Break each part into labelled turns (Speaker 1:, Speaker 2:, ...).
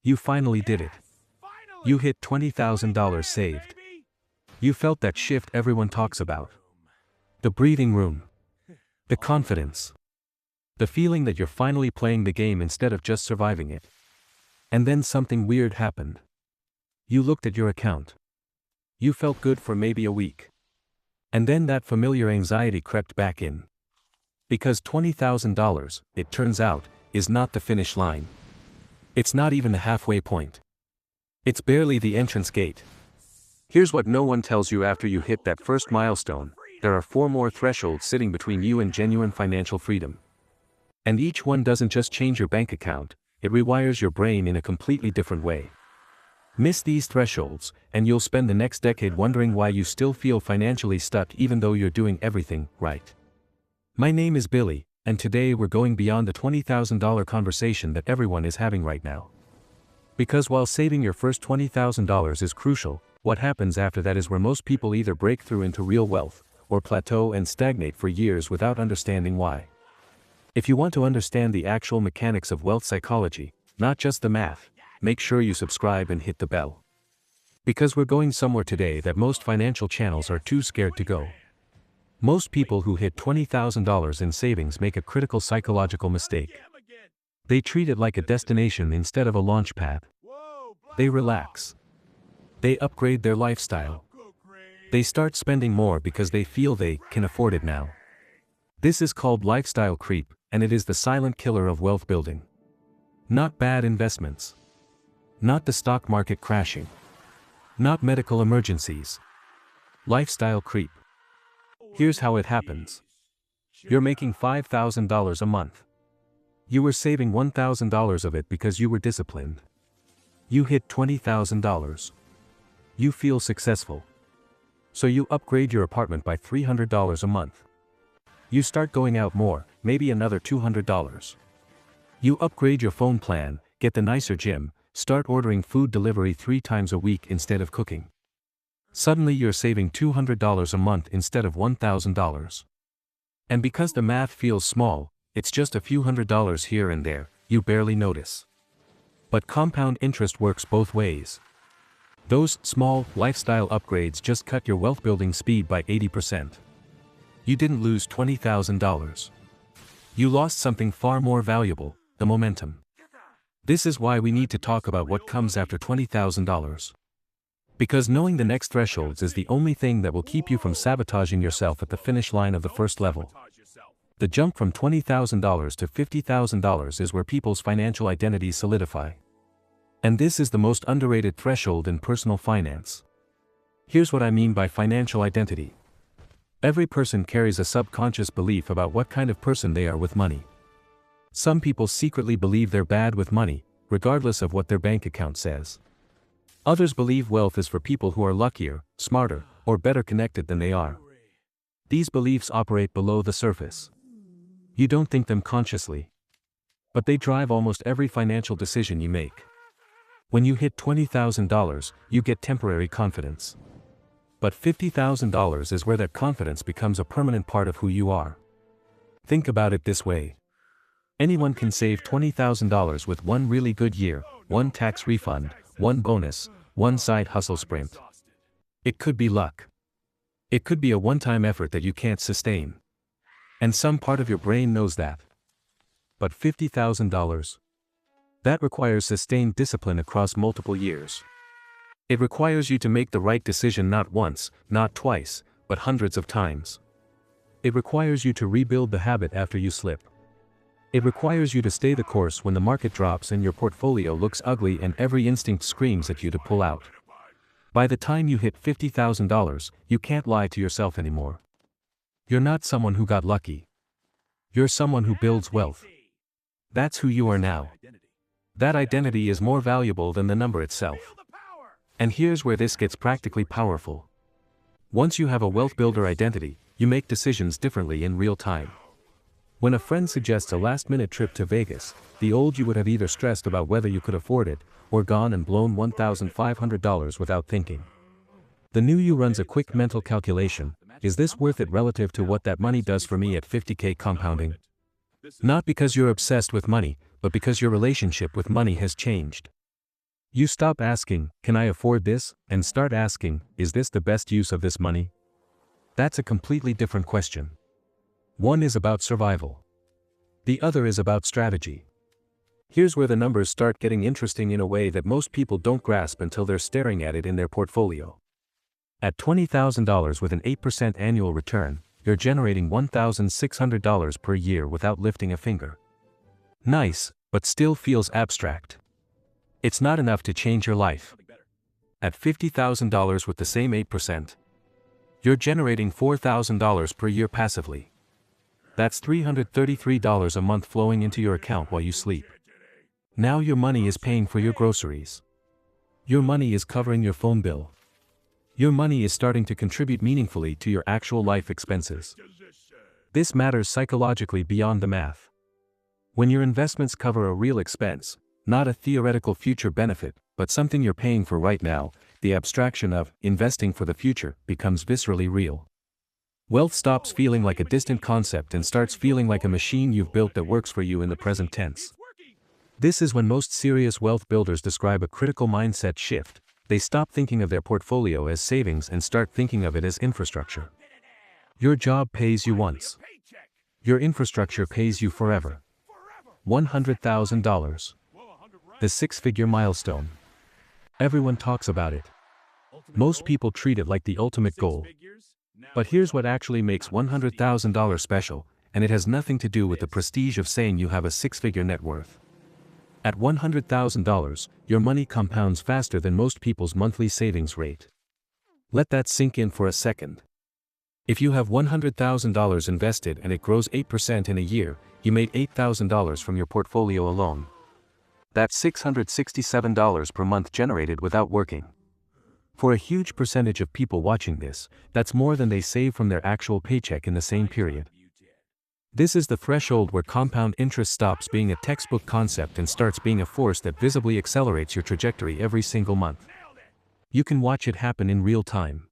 Speaker 1: You finally did it. You hit $20,000 saved. You felt that shift everyone talks about. The breathing room. The confidence. The feeling that you're finally playing the game instead of just surviving it. And then something weird happened. You looked at your account. You felt good for maybe a week. And then that familiar anxiety crept back in. Because $20,000, it turns out, is not the finish line. It's not even the halfway point. It's barely the entrance gate. Here's what no one tells you after you hit that first milestone: there are 4 more thresholds sitting between you and genuine financial freedom. And each one doesn't just change your bank account, it rewires your brain in a completely different way. Miss these thresholds, and you'll spend the next decade wondering why you still feel financially stuck even though you're doing everything right. My name is Billy, and today we're going beyond the $20,000 conversation that everyone is having right now. Because while saving your first $20,000 is crucial, what happens after that is where most people either break through into real wealth, or plateau and stagnate for years without understanding why. If you want to understand the actual mechanics of wealth psychology, not just the math, make sure you subscribe and hit the bell. Because we're going somewhere today that most financial channels are too scared to go. Most people who hit $20,000 in savings make a critical psychological mistake. They treat it like a destination instead of a launch pad. They relax. They upgrade their lifestyle. They start spending more because they feel they can afford it now. This is called lifestyle creep, and it is the silent killer of wealth building. Not bad investments. Not the stock market crashing. Not medical emergencies. Lifestyle creep. Here's how it happens. You're making $5,000 a month. You were saving $1,000 of it because you were disciplined. You hit $20,000. You feel successful. So you upgrade your apartment by $300 a month. You start going out more, maybe another $200. You upgrade your phone plan, get the nicer gym, start ordering food delivery 3 times a week instead of cooking. Suddenly you're saving $200 a month instead of $1,000. And because the math feels small, it's just a few $100s here and there, you barely notice. But compound interest works both ways. Those small, lifestyle upgrades just cut your wealth building speed by 80%. You didn't lose $20,000. You lost something far more valuable, the momentum. This is why we need to talk about what comes after $20,000. Because knowing the next thresholds is the only thing that will keep you from sabotaging yourself at the finish line of the first level. The jump from $20,000 to $50,000 is where people's financial identities solidify. And this is the most underrated threshold in personal finance. Here's what I mean by financial identity. Every person carries a subconscious belief about what kind of person they are with money. Some people secretly believe they're bad with money, regardless of what their bank account says. Others believe wealth is for people who are luckier, smarter, or better connected than they are. These beliefs operate below the surface. You don't think them consciously. But they drive almost every financial decision you make. When you hit $20,000, you get temporary confidence. But $50,000 is where that confidence becomes a permanent part of who you are. Think about it this way. Anyone can save $20,000 with one really good year, one tax refund, one bonus, one side hustle sprint. It could be luck. It could be a one-time effort that you can't sustain. And some part of your brain knows that. But $50,000? That requires sustained discipline across multiple years. It requires you to make the right decision not once, not twice, but hundreds of times. It requires you to rebuild the habit after you slip. It requires you to stay the course when the market drops and your portfolio looks ugly and every instinct screams at you to pull out. By the time you hit $50,000, you can't lie to yourself anymore. You're not someone who got lucky. You're someone who builds wealth. That's who you are now. That identity is more valuable than the number itself. And here's where this gets practically powerful. Once you have a wealth builder identity, you make decisions differently in real time. When a friend suggests a last-minute trip to Vegas, the old you would have either stressed about whether you could afford it, or gone and blown $1,500 without thinking. The new you runs a quick mental calculation: is this worth it relative to what that money does for me at 50K compounding? Not because you're obsessed with money, but because your relationship with money has changed. You stop asking, "Can I afford this?" and start asking, "Is this the best use of this money?" That's a completely different question. One is about survival. The other is about strategy. Here's where the numbers start getting interesting in a way that most people don't grasp until they're staring at it in their portfolio. At $20,000 with an 8% annual return, you're generating $1,600 per year without lifting a finger. Nice, but still feels abstract. It's not enough to change your life. At $50,000 with the same 8%, you're generating $4,000 per year passively. That's $333 a month flowing into your account while you sleep. Now your money is paying for your groceries. Your money is covering your phone bill. Your money is starting to contribute meaningfully to your actual life expenses. This matters psychologically beyond the math. When your investments cover a real expense, not a theoretical future benefit, but something you're paying for right now, the abstraction of investing for the future becomes viscerally real. Wealth stops feeling like a distant concept and starts feeling like a machine you've built that works for you in the present tense. This is when most serious wealth builders describe a critical mindset shift. They stop thinking of their portfolio as savings and start thinking of it as infrastructure. Your job pays you once. Your infrastructure pays you forever. $100,000. The six-figure milestone. Everyone talks about it. Most people treat it like the ultimate goal. But here's what actually makes $100,000 special, and it has nothing to do with the prestige of saying you have a six-figure net worth. At $100,000, your money compounds faster than most people's monthly savings rate. Let that sink in for a second. If you have $100,000 invested and it grows 8% in a year, you made $8,000 from your portfolio alone. That's $667 per month generated without working. For a huge percentage of people watching this, that's more than they save from their actual paycheck in the same period. This is the threshold where compound interest stops being a textbook concept and starts being a force that visibly accelerates your trajectory every single month. You can watch it happen in real time.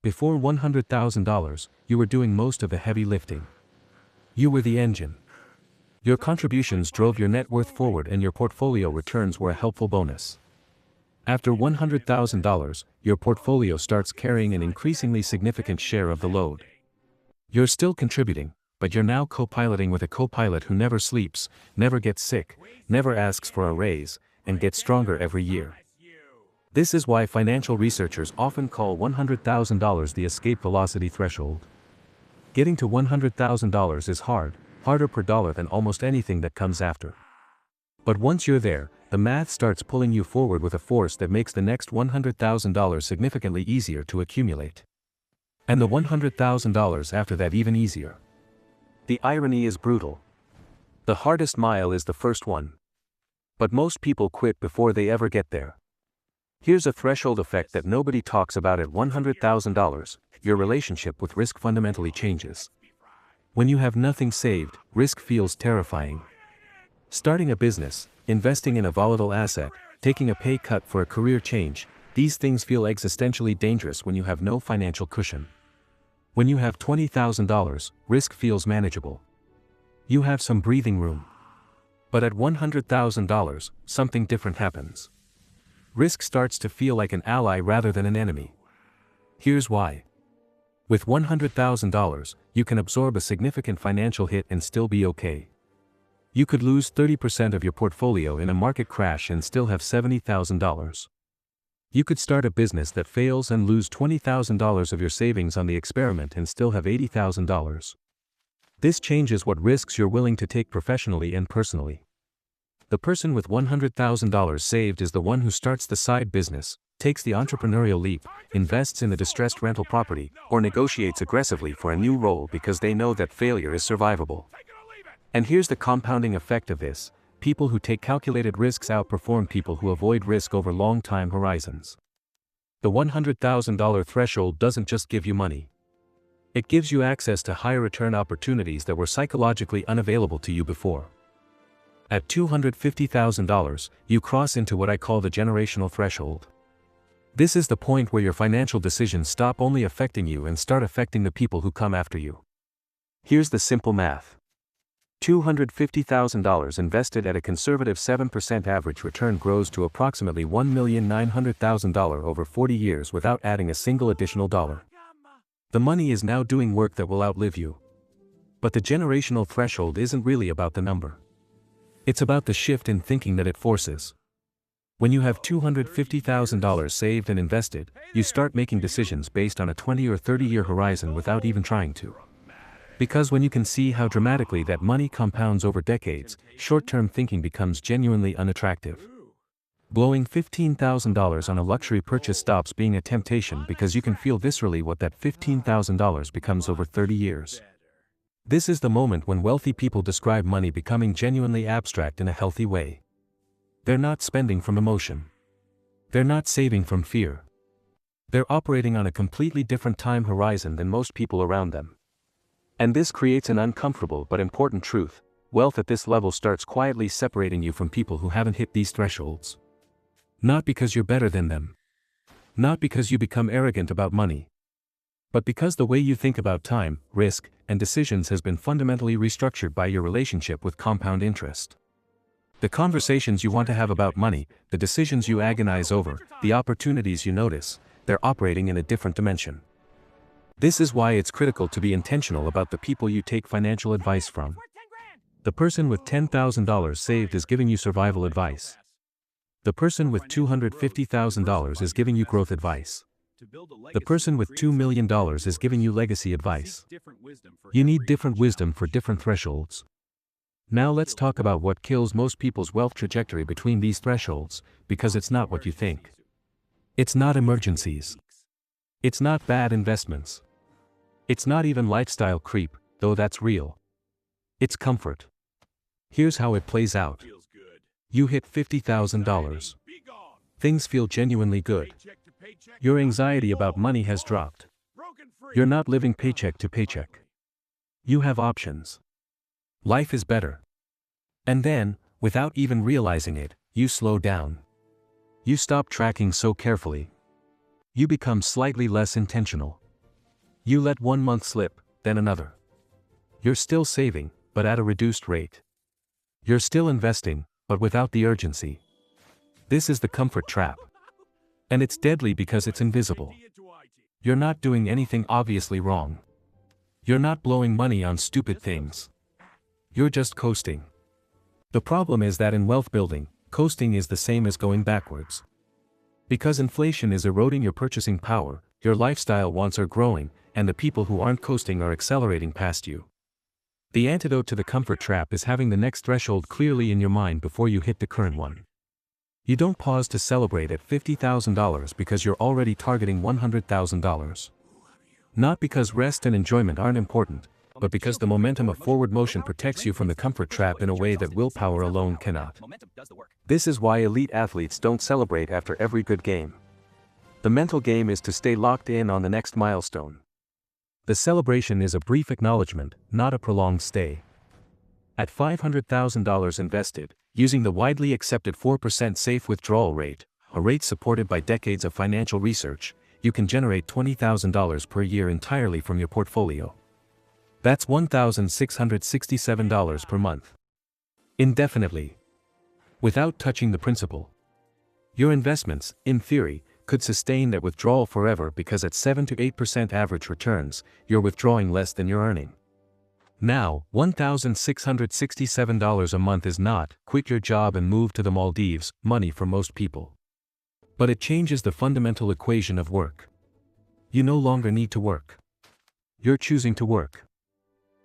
Speaker 1: Before $100,000, you were doing most of the heavy lifting. You were the engine. Your contributions drove your net worth forward and your portfolio returns were a helpful bonus. After $100,000, your portfolio starts carrying an increasingly significant share of the load. You're still contributing, but you're now co-piloting with a co-pilot who never sleeps, never gets sick, never asks for a raise, and gets stronger every year. This is why financial researchers often call $100,000 the escape velocity threshold. Getting to $100,000 is harder per dollar than almost anything that comes after. But once you're there, the math starts pulling you forward with a force that makes the next $100,000 significantly easier to accumulate. And the $100,000 after that even easier. The irony is brutal. The hardest mile is the first one. But most people quit before they ever get there. Here's a threshold effect that nobody talks about. At $100,000, your relationship with risk fundamentally changes. When you have nothing saved, risk feels terrifying. Starting a business, investing in a volatile asset, taking a pay cut for a career change, these things feel existentially dangerous when you have no financial cushion. When you have $20,000, risk feels manageable. You have some breathing room. But at $100,000, something different happens. Risk starts to feel like an ally rather than an enemy. Here's why. With $100,000, you can absorb a significant financial hit and still be okay. You could lose 30% of your portfolio in a market crash and still have $70,000. You could start a business that fails and lose $20,000 of your savings on the experiment and still have $80,000. This changes what risks you're willing to take professionally and personally. The person with $100,000 saved is the one who starts the side business, takes the entrepreneurial leap, invests in a distressed rental property, or negotiates aggressively for a new role because they know that failure is survivable. And here's the compounding effect of this: people who take calculated risks outperform people who avoid risk over long time horizons. The $100,000 threshold doesn't just give you money. It gives you access to higher return opportunities that were psychologically unavailable to you before. At $250,000, you cross into what I call the generational threshold. This is the point where your financial decisions stop only affecting you and start affecting the people who come after you. Here's the simple math. $250,000 invested at a conservative 7% average return grows to approximately $1,900,000 over 40 years without adding a single additional dollar. The money is now doing work that will outlive you. But the generational threshold isn't really about the number. It's about the shift in thinking that it forces. When you have $250,000 saved and invested, you start making decisions based on a 20 or 30-year horizon without even trying to. Because when you can see how dramatically that money compounds over decades, short-term thinking becomes genuinely unattractive. Blowing $15,000 on a luxury purchase stops being a temptation because you can feel viscerally what that $15,000 becomes over 30 years. This is the moment when wealthy people describe money becoming genuinely abstract in a healthy way. They're not spending from emotion. They're not saving from fear. They're operating on a completely different time horizon than most people around them. And this creates an uncomfortable but important truth: wealth at this level starts quietly separating you from people who haven't hit these thresholds. Not because you're better than them. Not because you become arrogant about money. But because the way you think about time, risk, and decisions has been fundamentally restructured by your relationship with compound interest. The conversations you want to have about money, the decisions you agonize over, the opportunities you notice, they're operating in a different dimension. This is why it's critical to be intentional about the people you take financial advice from. The person with $10,000 saved is giving you survival advice. The person with $250,000 is giving you growth advice. The person with $2 million is giving you legacy advice. You need different wisdom for different thresholds. Now let's talk about what kills most people's wealth trajectory between these thresholds, because it's not what you think. It's not emergencies. It's not bad investments. It's not even lifestyle creep, though that's real. It's comfort. Here's how it plays out. You hit $50,000. Things feel genuinely good. Your anxiety about money has dropped. You're not living paycheck to paycheck. You have options. Life is better. And then, without even realizing it, you slow down. You stop tracking so carefully. You become slightly less intentional. You let one month slip, then another. You're still saving, but at a reduced rate. You're still investing, but without the urgency. This is the comfort trap. And it's deadly because it's invisible. You're not doing anything obviously wrong. You're not blowing money on stupid things. You're just coasting. The problem is that in wealth building, coasting is the same as going backwards. Because inflation is eroding your purchasing power, your lifestyle wants are growing, and the people who aren't coasting are accelerating past you. The antidote to the comfort trap is having the next threshold clearly in your mind before you hit the current one. You don't pause to celebrate at $50,000 because you're already targeting $100,000. Not because rest and enjoyment aren't important, but because the momentum of forward motion protects you from the comfort trap in a way that willpower alone cannot. This is why elite athletes don't celebrate after every good game. The mental game is to stay locked in on the next milestone. The celebration is a brief acknowledgement, not a prolonged stay. At $500,000 invested, using the widely accepted 4% safe withdrawal rate, a rate supported by decades of financial research, you can generate $20,000 per year entirely from your portfolio. That's $1,667 per month. Indefinitely. Without touching the principal. Your investments, in theory, could sustain that withdrawal forever because at 7 to 8% average returns, you're withdrawing less than you're earning. Now, $1,667 a month is not, quit your job and move to the Maldives, money for most people. But it changes the fundamental equation of work. You no longer need to work. You're choosing to work.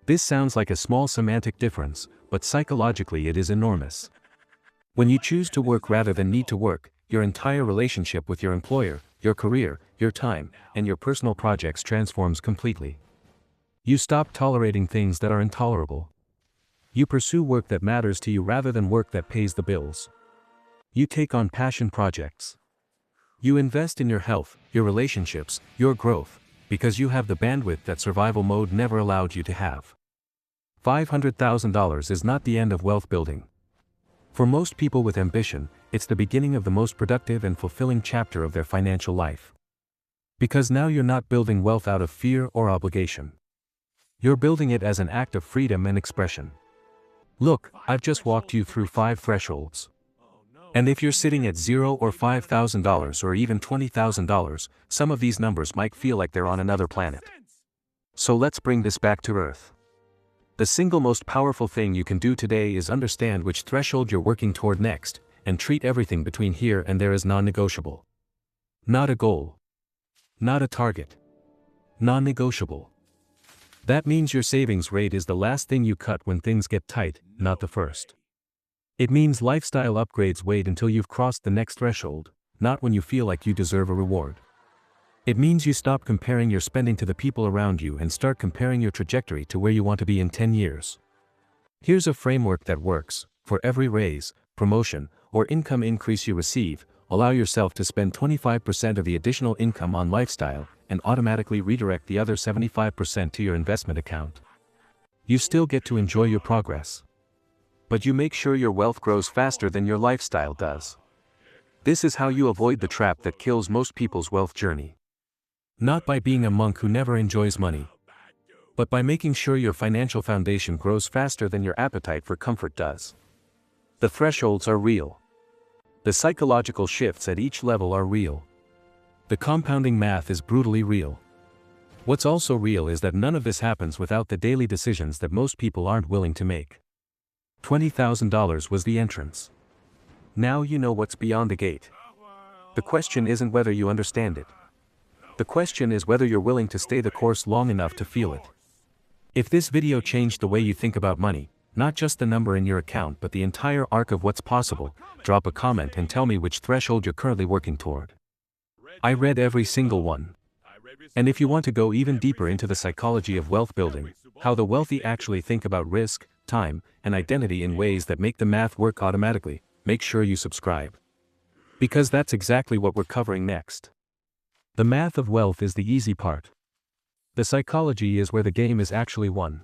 Speaker 1: This sounds like a small semantic difference, but psychologically it is enormous. When you choose to work rather than need to work, your entire relationship with your employer, your career, your time, and your personal projects transforms completely. You stop tolerating things that are intolerable. You pursue work that matters to you rather than work that pays the bills. You take on passion projects. You invest in your health, your relationships, your growth, because you have the bandwidth that survival mode never allowed you to have. $500,000 is not the end of wealth building. For most people with ambition, it's the beginning of the most productive and fulfilling chapter of their financial life. Because now you're not building wealth out of fear or obligation. You're building it as an act of freedom and expression. Look, I've just walked you through 5 thresholds. And if you're sitting at $0 or $5,000 or even $20,000, some of these numbers might feel like they're on another planet. So let's bring this back to Earth. The single most powerful thing you can do today is understand which threshold you're working toward next, and treat everything between here and there as non-negotiable. Not a goal. Not a target. Non-negotiable. That means your savings rate is the last thing you cut when things get tight, not the first. It means lifestyle upgrades wait until you've crossed the next threshold, not when you feel like you deserve a reward. It means you stop comparing your spending to the people around you and start comparing your trajectory to where you want to be in 10 years. Here's a framework that works. For every raise, promotion, or income increase you receive, allow yourself to spend 25% of the additional income on lifestyle, and automatically redirect the other 75% to your investment account. You still get to enjoy your progress. But you make sure your wealth grows faster than your lifestyle does. This is how you avoid the trap that kills most people's wealth journey. Not by being a monk who never enjoys money, but by making sure your financial foundation grows faster than your appetite for comfort does. The thresholds are real. The psychological shifts at each level are real. The compounding math is brutally real. What's also real is that none of this happens without the daily decisions that most people aren't willing to make. $20,000 was the entrance. Now you know what's beyond the gate. The question isn't whether you understand it. The question is whether you're willing to stay the course long enough to feel it. If this video changed the way you think about money, not just the number in your account but the entire arc of what's possible, drop a comment and tell me which threshold you're currently working toward. I read every single one. And if you want to go even deeper into the psychology of wealth building, how the wealthy actually think about risk, time, and identity in ways that make the math work automatically, make sure you subscribe. Because that's exactly what we're covering next. The math of wealth is the easy part. The psychology is where the game is actually won.